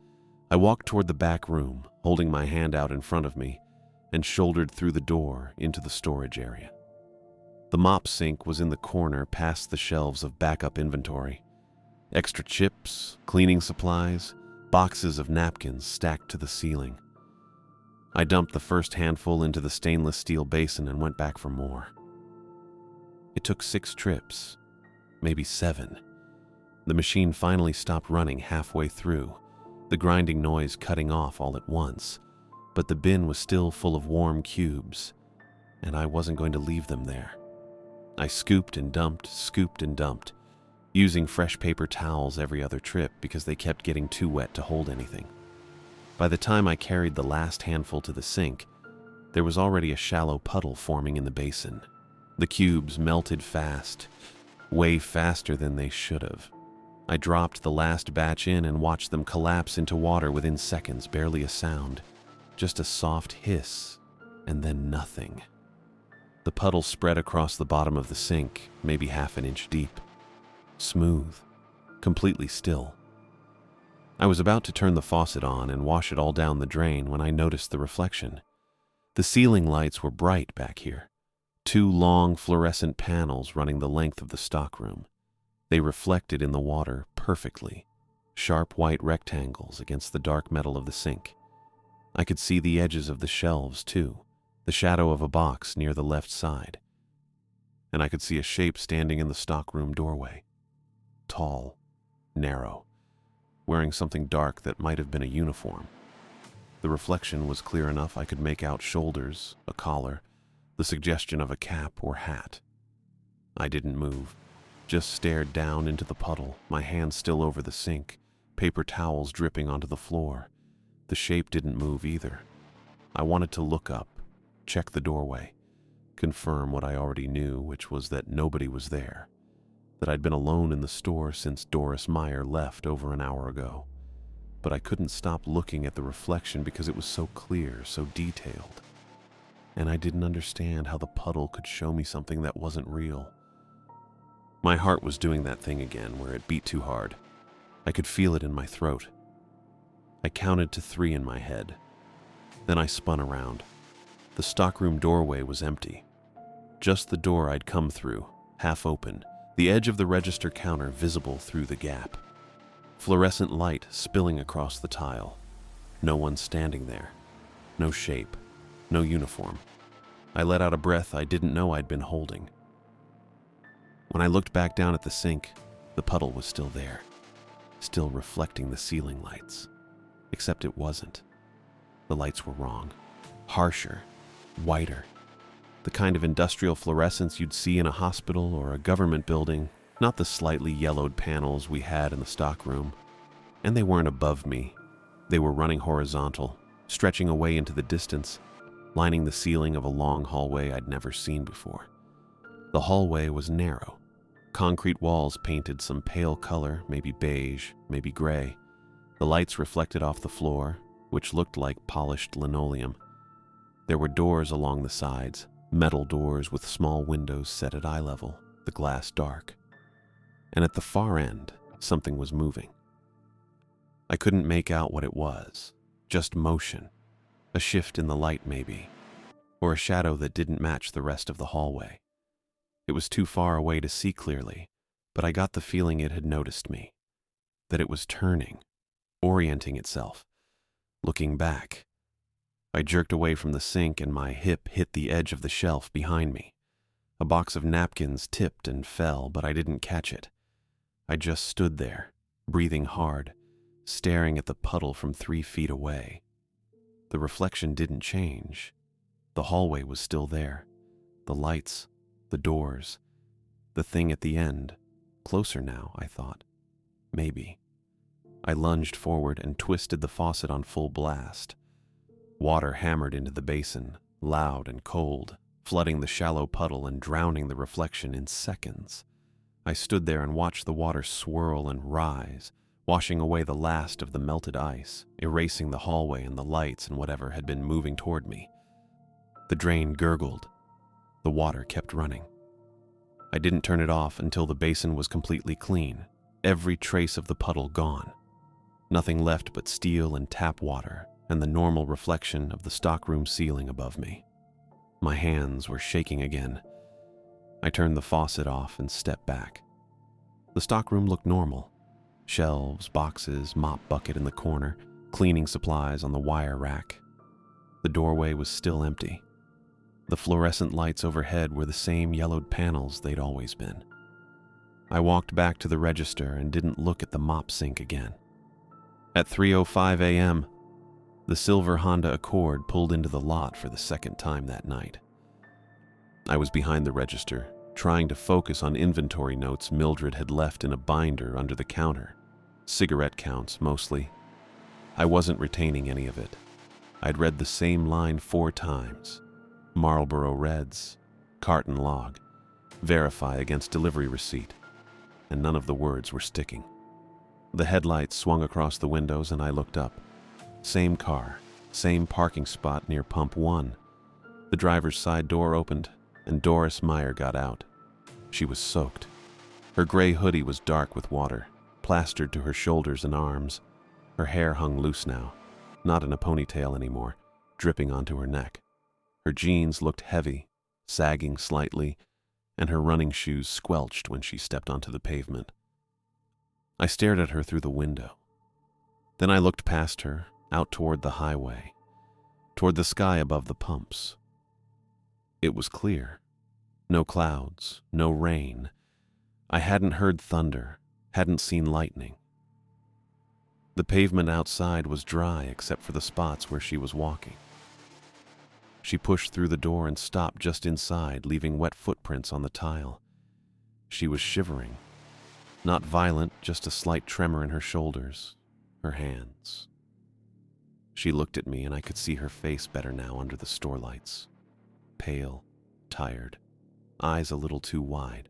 I walked toward the back room, holding my hand out in front of me, and shouldered through the door into the storage area. The mop sink was in the corner past the shelves of backup inventory. Extra chips, cleaning supplies, boxes of napkins stacked to the ceiling. I dumped the first handful into the stainless steel basin and went back for more. It took 6 trips, maybe 7. The machine finally stopped running halfway through, the grinding noise cutting off all at once, but the bin was still full of warm cubes, and I wasn't going to leave them there. I scooped and dumped, using fresh paper towels every other trip because they kept getting too wet to hold anything. By the time I carried the last handful to the sink, there was already a shallow puddle forming in the basin. The cubes melted fast, way faster than they should have. I dropped the last batch in and watched them collapse into water within seconds, barely a sound. Just a soft hiss, and then nothing. The puddle spread across the bottom of the sink, maybe half an inch deep. Smooth, completely still. I was about to turn the faucet on and wash it all down the drain when I noticed the reflection. The ceiling lights were bright back here. 2 long fluorescent panels running the length of the stockroom. They reflected in the water perfectly, sharp white rectangles against the dark metal of the sink. I could see the edges of the shelves, too, the shadow of a box near the left side. And I could see a shape standing in the stockroom doorway. Tall, narrow, wearing something dark that might have been a uniform. The reflection was clear enough I could make out shoulders, a collar, the suggestion of a cap or hat. I didn't move, just stared down into the puddle, my hands still over the sink, paper towels dripping onto the floor. The shape didn't move either. I wanted to look up, check the doorway, confirm what I already knew, which was that nobody was there, that I'd been alone in the store since Doris Meyer left over an hour ago. But I couldn't stop looking at the reflection because it was so clear, so detailed. And I didn't understand how the puddle could show me something that wasn't real. My heart was doing that thing again where it beat too hard. I could feel it in my throat. I counted to 3 in my head. Then I spun around. The stockroom doorway was empty. Just the door I'd come through, half open, the edge of the register counter visible through the gap. Fluorescent light spilling across the tile. No one standing there. No shape. No uniform. I let out a breath I didn't know I'd been holding. When I looked back down at the sink, the puddle was still there, still reflecting the ceiling lights. Except it wasn't. The lights were wrong. Harsher. Whiter. The kind of industrial fluorescence you'd see in a hospital or a government building, not the slightly yellowed panels we had in the stockroom. And they weren't above me. They were running horizontal, stretching away into the distance, lining the ceiling of a long hallway I'd never seen before. The hallway was narrow. Concrete walls painted some pale color, maybe beige, maybe gray. The lights reflected off the floor, which looked like polished linoleum. There were doors along the sides, metal doors with small windows set at eye level, the glass dark. And at the far end, something was moving. I couldn't make out what it was, just motion, a shift in the light maybe, or a shadow that didn't match the rest of the hallway. It was too far away to see clearly, but I got the feeling it had noticed me, that it was turning, orienting itself, looking back. I jerked away from the sink and my hip hit the edge of the shelf behind me. A box of napkins tipped and fell, but I didn't catch it. I just stood there, breathing hard, staring at the puddle from 3 feet away. The reflection didn't change. The hallway was still there. The lights, the doors, the thing at the end. Closer now, I thought. Maybe. I lunged forward and twisted the faucet on full blast. Water hammered into the basin, loud and cold, flooding the shallow puddle and drowning the reflection in seconds. I stood there and watched the water swirl and rise, washing away the last of the melted ice, erasing the hallway and the lights and whatever had been moving toward me. The drain gurgled. The water kept running. I didn't turn it off until the basin was completely clean, every trace of the puddle gone. Nothing left but steel and tap water and the normal reflection of the stockroom ceiling above me. My hands were shaking again. I turned the faucet off and stepped back. The stockroom looked normal. Shelves, boxes, mop bucket in the corner, cleaning supplies on the wire rack. The doorway was still empty. The fluorescent lights overhead were the same yellowed panels they'd always been. I walked back to the register and didn't look at the mop sink again. At 3:05 a.m., the silver Honda Accord pulled into the lot for the second time that night. I was behind the register, trying to focus on inventory notes Mildred had left in a binder under the counter. Cigarette counts, mostly. I wasn't retaining any of it. I'd read the same line 4 times. Marlboro Reds, carton log, verify against delivery receipt, and none of the words were sticking. The headlights swung across the windows and I looked up. Same car, same parking spot near pump 1. The driver's side door opened and Doris Meyer got out. She was soaked. Her gray hoodie was dark with water, plastered to her shoulders and arms. Her hair hung loose now, not in a ponytail anymore, dripping onto her neck. Her jeans looked heavy, sagging slightly, and her running shoes squelched when she stepped onto the pavement. I stared at her through the window. Then I looked past her, out toward the highway, toward the sky above the pumps. It was clear. No clouds, no rain. I hadn't heard thunder, hadn't seen lightning. The pavement outside was dry except for the spots where she was walking. She pushed through the door and stopped just inside, leaving wet footprints on the tile. She was shivering. Not violent, just a slight tremor in her shoulders, her hands. She looked at me and I could see her face better now under the store lights. Pale, tired, eyes a little too wide.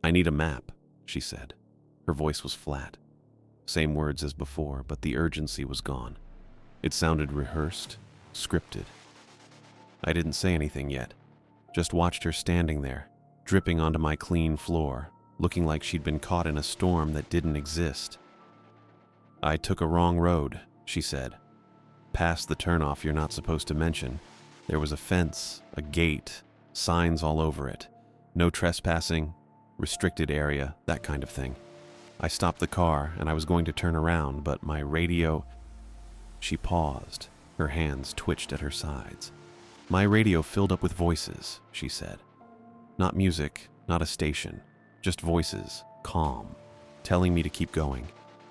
"I need a map," she said. Her voice was flat. Same words as before, but the urgency was gone. It sounded rehearsed, scripted. I didn't say anything yet, just watched her standing there, dripping onto my clean floor, looking like she'd been caught in a storm that didn't exist. "I took a wrong road," she said. "Past the turnoff you're not supposed to mention. There was a fence, a gate, signs all over it. No trespassing, restricted area, that kind of thing. I stopped the car and I was going to turn around, but my radio..." She paused. Her hands twitched at her sides. "My radio filled up with voices," she said. "Not music, not a station, just voices, calm, telling me to keep going,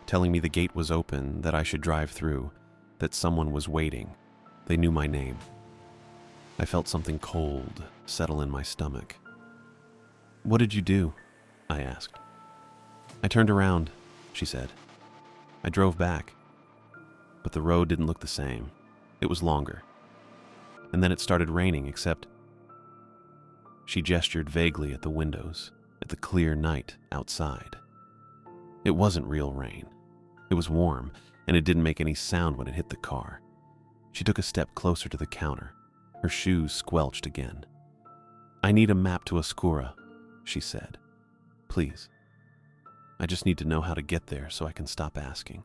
telling me the gate was open, that I should drive through, that someone was waiting. They knew my name." I felt something cold settle in my stomach. "What did you do?" I asked. "I turned around," she said. "I drove back." But the road didn't look the same. It was longer. And then it started raining, except... She gestured vaguely at the windows, at the clear night outside. It wasn't real rain. It was warm, and it didn't make any sound when it hit the car. She took a step closer to the counter. Her shoes squelched again. "I need a map to Oscura," she said. "Please. I just need to know how to get there so I can stop asking."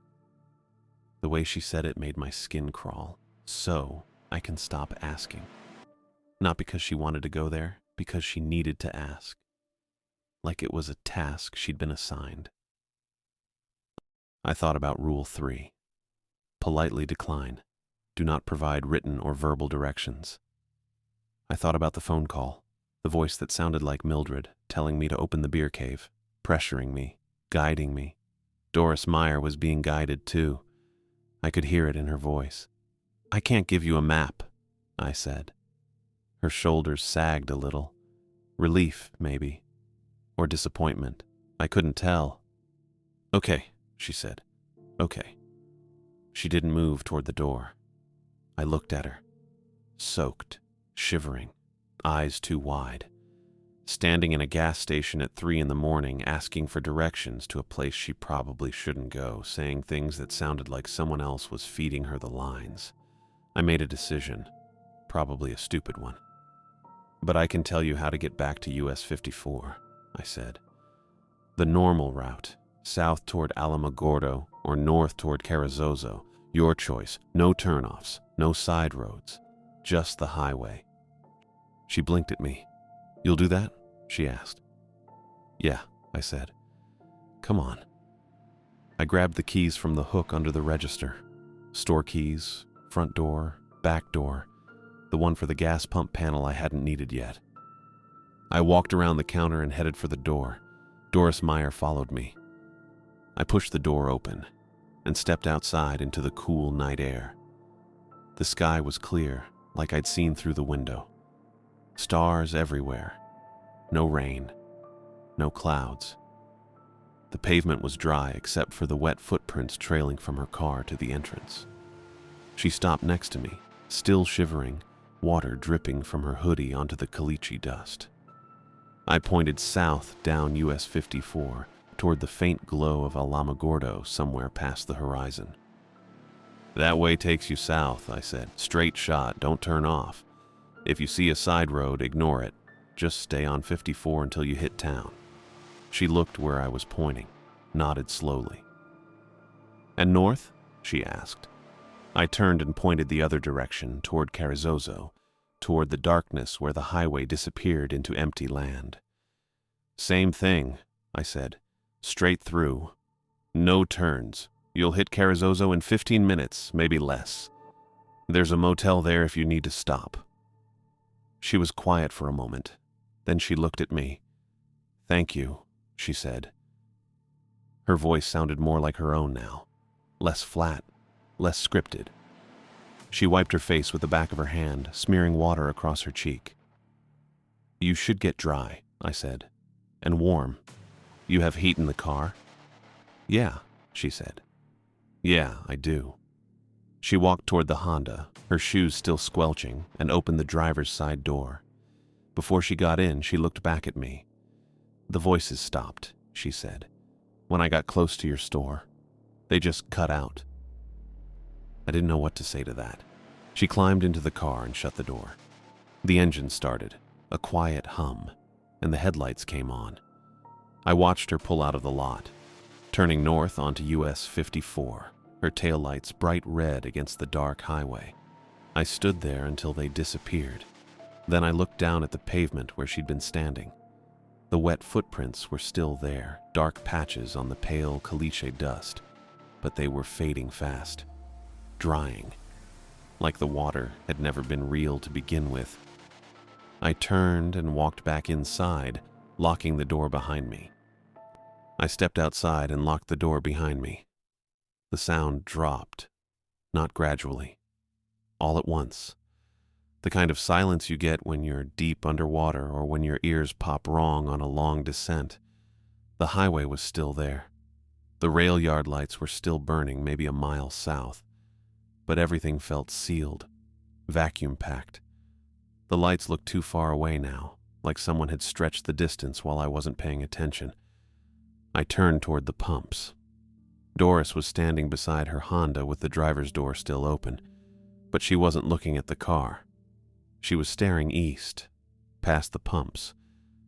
The way she said it made my skin crawl. "So I can stop asking." Not because she wanted to go there, because she needed to ask. Like it was a task she'd been assigned. I thought about Rule 3. Politely decline. Do not provide written or verbal directions. I thought about the phone call, the voice that sounded like Mildred, telling me to open the beer cave, pressuring me, guiding me. Doris Meyer was being guided too. I could hear it in her voice. "I can't give you a map," I said. Her shoulders sagged a little. Relief, maybe. Or disappointment. I couldn't tell. "Okay," she said. "Okay." She didn't move toward the door. I looked at her. Soaked, shivering, eyes too wide. Standing in a gas station at 3 in the morning, asking for directions to a place she probably shouldn't go, saying things that sounded like someone else was feeding her the lines. I made a decision, probably a stupid one. "But I can tell you how to get back to US 54, I said. "The normal route, south toward Alamogordo or north toward Carrizozo. Your choice. No turnoffs, no side roads, just the highway." She blinked at me. "You'll do that?" she asked. "Yeah," I said. "Come on." I grabbed the keys from the hook under the register. Store keys, front door, back door, the one for the gas pump panel I hadn't needed yet. I walked around the counter and headed for the door. Doris Meyer followed me. I pushed the door open and stepped outside into the cool night air. The sky was clear, like I'd seen through the window. Stars everywhere. No rain. No clouds. The pavement was dry except for the wet footprints trailing from her car to the entrance. She stopped next to me, still shivering, water dripping from her hoodie onto the caliche dust. I pointed south down US 54 toward the faint glow of Alamogordo somewhere past the horizon. "That way takes you south," I said. "Straight shot, don't turn off. If you see a side road, ignore it. Just stay on 54 until you hit town." She looked where I was pointing, nodded slowly. "And north?" she asked. I turned and pointed the other direction, toward Carrizozo, toward the darkness where the highway disappeared into empty land. "Same thing," I said. "Straight through. No turns. You'll hit Carrizozo in 15 minutes, maybe less. There's a motel there if you need to stop." She was quiet for a moment. Then she looked at me. "Thank you," she said. Her voice sounded more like her own now. less flat, less scripted. She wiped her face with the back of her hand, smearing water across her cheek. "You should get dry," I said, "and warm. You have heat in the car?" "Yeah," she said. "Yeah, I do." She walked toward the Honda, her shoes still squelching, and opened the driver's side door. Before she got in, she looked back at me. "The voices stopped," she said, "when I got close to your store. They just cut out." I didn't know what to say to that. She climbed into the car and shut the door. The engine started, a quiet hum, and the headlights came on. I watched her pull out of the lot, turning north onto US 54, her taillights bright red against the dark highway. I stood there until they disappeared. Then I looked down at the pavement where she'd been standing. The wet footprints were still there, dark patches on the pale caliche dust, but they were fading fast, drying, like the water had never been real to begin with. I turned and walked back inside, locking the door behind me. I stepped outside and locked the door behind me. The sound dropped, not gradually, all at once. The kind of silence you get when you're deep underwater or when your ears pop wrong on a long descent. The highway was still there. The rail yard lights were still burning maybe a mile south, but everything felt sealed, vacuum-packed. The lights looked too far away now, like someone had stretched the distance while I wasn't paying attention. I turned toward the pumps. Doris was standing beside her Honda with the driver's door still open, but she wasn't looking at the car. She was staring east, past the pumps,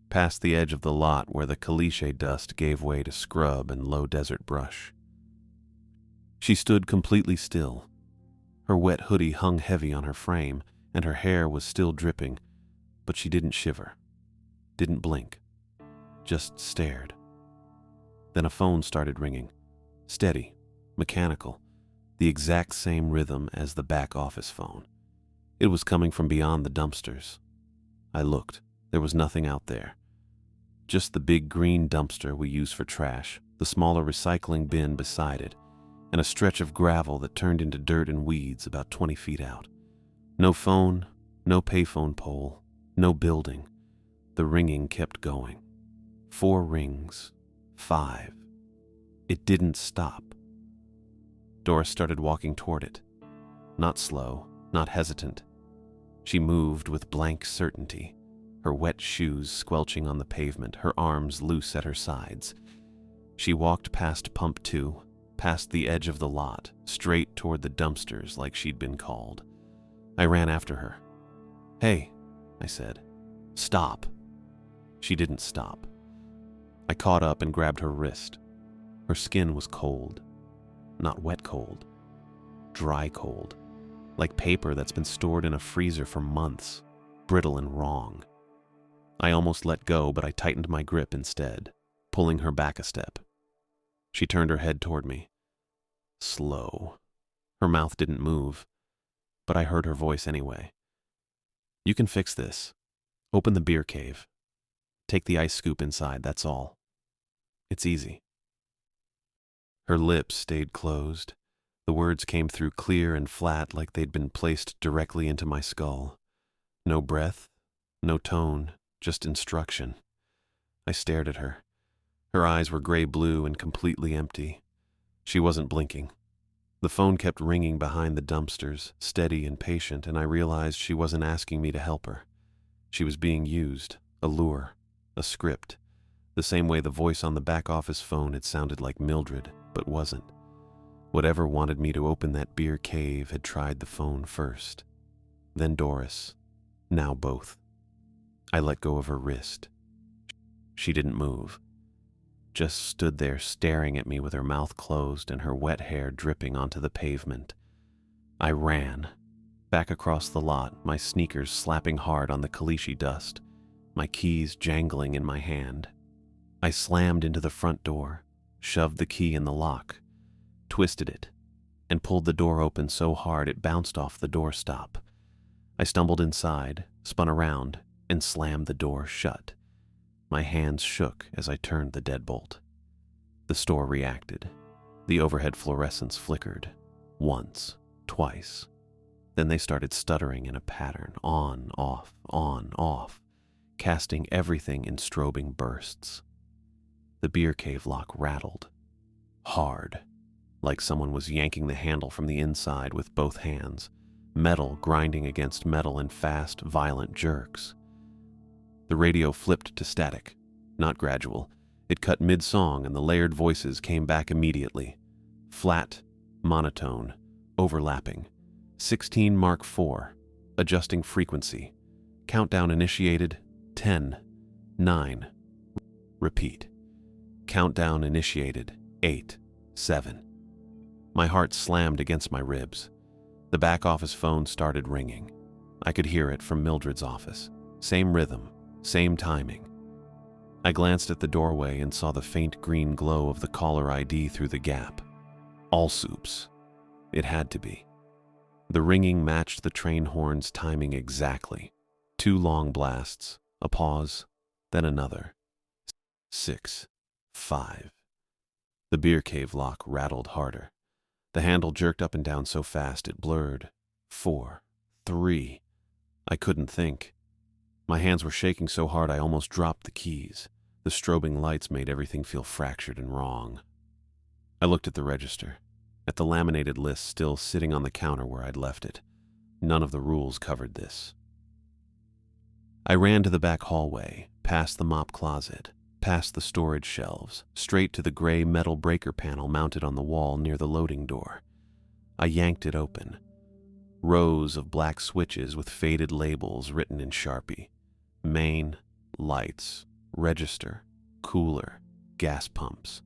past the edge of the lot where the caliche dust gave way to scrub and low desert brush. She stood completely still. Her wet hoodie hung heavy on her frame, and her hair was still dripping, but she didn't shiver, didn't blink, just stared. Then a phone started ringing, steady, mechanical, the exact same rhythm as the back office phone. It was coming from beyond the dumpsters. I looked. There was nothing out there. Just the big green dumpster we use for trash, the smaller recycling bin beside it, and a stretch of gravel that turned into dirt and weeds about 20 feet out. No phone, no payphone pole, no building. The ringing kept going. 4 rings, 5. It didn't stop. Doris started walking toward it. Not slow, not hesitant. She moved with blank certainty, her wet shoes squelching on the pavement, her arms loose at her sides. She walked past Pump 2, past the edge of the lot, straight toward the dumpsters like she'd been called. I ran after her. "Hey," I said. "Stop." She didn't stop. I caught up and grabbed her wrist. Her skin was cold. Not wet cold. Dry cold. Like paper that's been stored in a freezer for months, brittle and wrong. I almost let go, but I tightened my grip instead, pulling her back a step. She turned her head toward me. Slow. Her mouth didn't move, but I heard her voice anyway. "You can fix this. Open the beer cave. Take the ice scoop inside, that's all. It's easy." Her lips stayed closed. The words came through clear and flat like they'd been placed directly into my skull. No breath, no tone, just instruction. I stared at her. Her eyes were gray-blue and completely empty. She wasn't blinking. The phone kept ringing behind the dumpsters, steady and patient, and I realized she wasn't asking me to help her. She was being used, a lure, a script, the same way the voice on the back office phone had sounded like Mildred, but wasn't. Whatever wanted me to open that beer cave had tried the phone first. Then Doris. Now both. I let go of her wrist. She didn't move. Just stood there staring at me with her mouth closed and her wet hair dripping onto the pavement. I ran. Back across the lot, my sneakers slapping hard on the caliche dust, my keys jangling in my hand. I slammed into the front door, shoved the key in the lock, twisted it, and pulled the door open so hard it bounced off the doorstop. I stumbled inside, spun around, and slammed the door shut. My hands shook as I turned the deadbolt. The store reacted. The overhead fluorescents flickered. Once, twice. Then they started stuttering in a pattern, on, off, casting everything in strobing bursts. The beer cave lock rattled. Hard, like someone was yanking the handle from the inside with both hands, metal grinding against metal in fast, violent jerks. The radio flipped to static, not gradual. It cut mid-song and the layered voices came back immediately. Flat, monotone, overlapping. 16 Mark IV, adjusting frequency. Countdown initiated, 10, 9. Repeat. Countdown initiated, 8, 7. My heart slammed against my ribs. The back office phone started ringing. I could hear it from Mildred's office. Same rhythm, same timing. I glanced at the doorway and saw the faint green glow of the caller ID through the gap. All soups. It had to be. The ringing matched the train horn's timing exactly. 2 long blasts, a pause, then another. 6, 5. The beer cave lock rattled harder. The handle jerked up and down so fast it blurred. 4, 3. I couldn't think. My hands were shaking so hard I almost dropped the keys. The strobing lights made everything feel fractured and wrong. I looked at the register, at the laminated list still sitting on the counter where I'd left it. None of the rules covered this. I ran to the back hallway, past the mop closet, past the storage shelves, straight to the gray metal breaker panel mounted on the wall near the loading door. I yanked it open. Rows of black switches with faded labels written in Sharpie. Main, lights, register, cooler, gas pumps.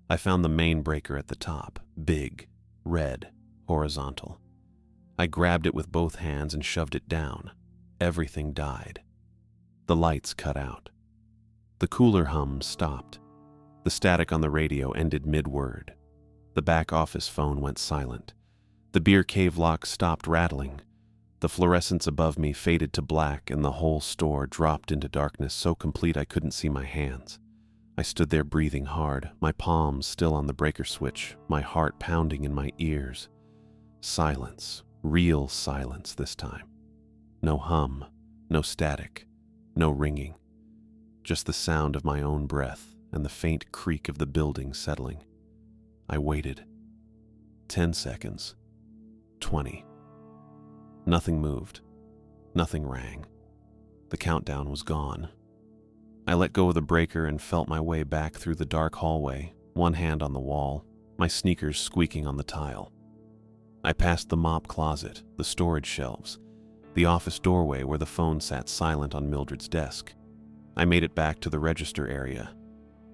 I found the main breaker at the top, big, red, horizontal. I grabbed it with both hands and shoved it down. Everything died. The lights cut out. The cooler hum stopped. The static on the radio ended mid-word. The back office phone went silent. The beer cave lock stopped rattling. The fluorescents above me faded to black and the whole store dropped into darkness so complete I couldn't see my hands. I stood there breathing hard, my palms still on the breaker switch, my heart pounding in my ears. Silence, real silence this time. No hum, no static, no ringing. Just the sound of my own breath and the faint creak of the building settling. I waited. 10 seconds. 20. Nothing moved. Nothing rang. The countdown was gone. I let go of the breaker and felt my way back through the dark hallway, one hand on the wall, my sneakers squeaking on the tile. I passed the mop closet, the storage shelves, the office doorway where the phone sat silent on Mildred's desk. I made it back to the register area.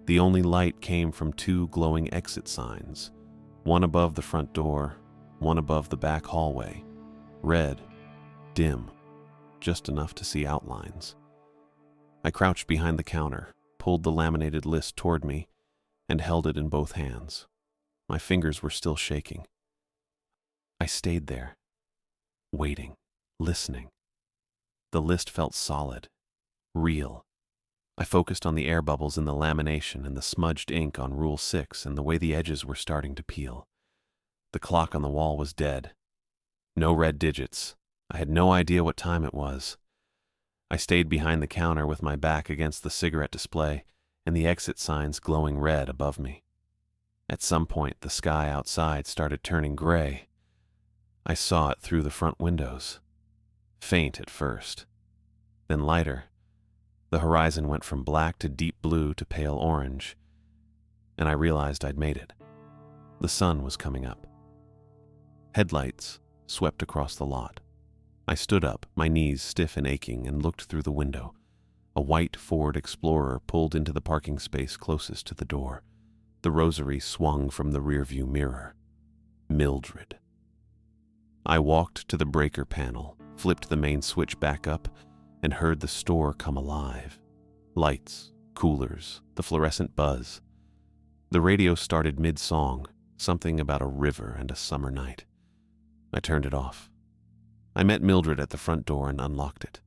The only light came from 2 glowing exit signs, one above the front door, one above the back hallway. Red, dim, just enough to see outlines. I crouched behind the counter, pulled the laminated list toward me, and held it in both hands. My fingers were still shaking. I stayed there, waiting, listening. The list felt solid, real. I focused on the air bubbles in the lamination and the smudged ink on Rule 6 and the way the edges were starting to peel. The clock on the wall was dead. No red digits. I had no idea what time it was. I stayed behind the counter with my back against the cigarette display and the exit signs glowing red above me. At some point, the sky outside started turning gray. I saw it through the front windows. Faint at first, then lighter. The horizon went from black to deep blue to pale orange, and I realized I'd made it. The sun was coming up. Headlights swept across the lot. I stood up, my knees stiff and aching, and looked through the window. A white Ford Explorer pulled into the parking space closest to the door. The rosary swung from the rearview mirror. Mildred. I walked to the breaker panel, flipped the main switch back up, and heard the store come alive. Lights, coolers, the fluorescent buzz. The radio started mid-song, something about a river and a summer night. I turned it off. I met Mildred at the front door and unlocked it.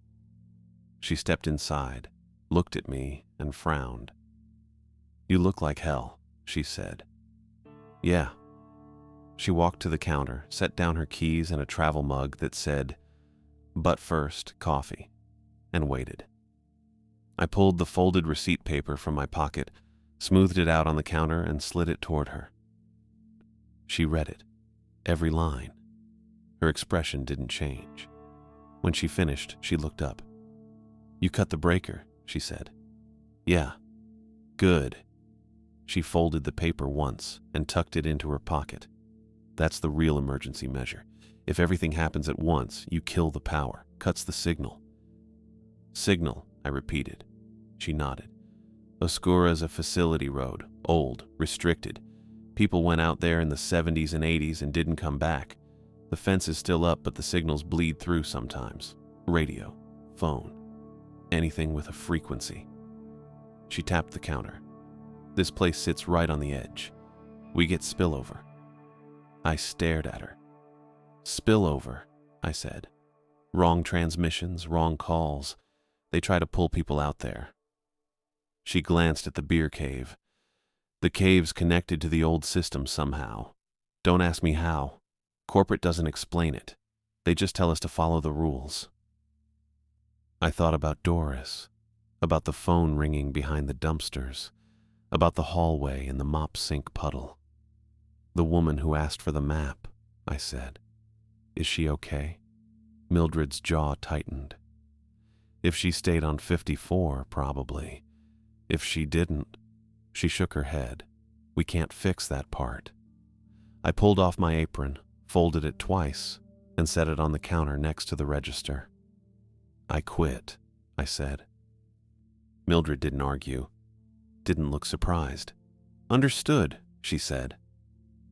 She stepped inside, looked at me, and frowned. "You look like hell," she said. Yeah. She walked to the counter, set down her keys and a travel mug that said, "But first, coffee," and waited. I pulled the folded receipt paper from my pocket, smoothed it out on the counter, and slid it toward her. She read it, every line. Her expression didn't change. When she finished, she looked up. "You cut the breaker," she said. "Yeah." "Good." She folded the paper once and tucked it into her pocket. "That's the real emergency measure. If everything happens at once, you kill the power, cuts the signal." "Signal," I repeated. She nodded. "Oscura's a facility road, old, restricted. People went out there in the 70s and 80s and didn't come back. The fence is still up, but the signals bleed through sometimes. Radio, phone, anything with a frequency." She tapped the counter. "This place sits right on the edge. We get spillover." I stared at her. "Spillover," I said. "Wrong transmissions, wrong calls. They try to pull people out there." She glanced at the beer cave. "The cave's connected to the old system somehow. Don't ask me how. Corporate doesn't explain it. They just tell us to follow the rules." I thought about Doris, about the phone ringing behind the dumpsters, about the hallway and the mop sink puddle. "The woman who asked for the map," I said. "Is she okay?" Mildred's jaw tightened. "If she stayed on 54, probably. If she didn't," she shook her head. "We can't fix that part." I pulled off my apron, folded it twice, and set it on the counter next to the register. "I quit," I said. Mildred didn't argue, didn't look surprised. "Understood," she said.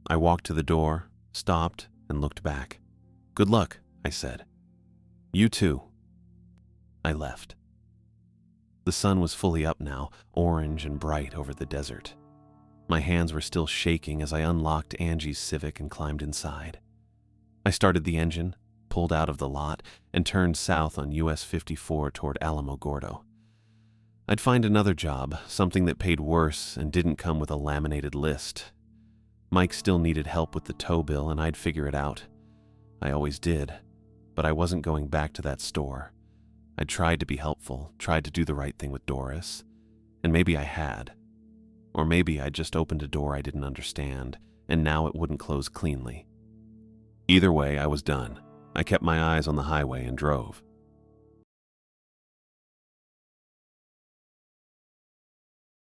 I walked to the door, stopped, and looked back. "Good luck," I said. "You too." I left. The sun was fully up now, orange and bright over the desert. My hands were still shaking as I unlocked Angie's Civic and climbed inside. I started the engine, pulled out of the lot, and turned south on US 54 toward Alamogordo. I'd find another job, something that paid worse and didn't come with a laminated list. Mike still needed help with the tow bill, and I'd figure it out. I always did, but I wasn't going back to that store. I tried to be helpful, tried to do the right thing with Doris, and maybe I had. Or maybe I just opened a door I didn't understand, and now it wouldn't close cleanly. Either way, I was done. I kept my eyes on the highway and drove.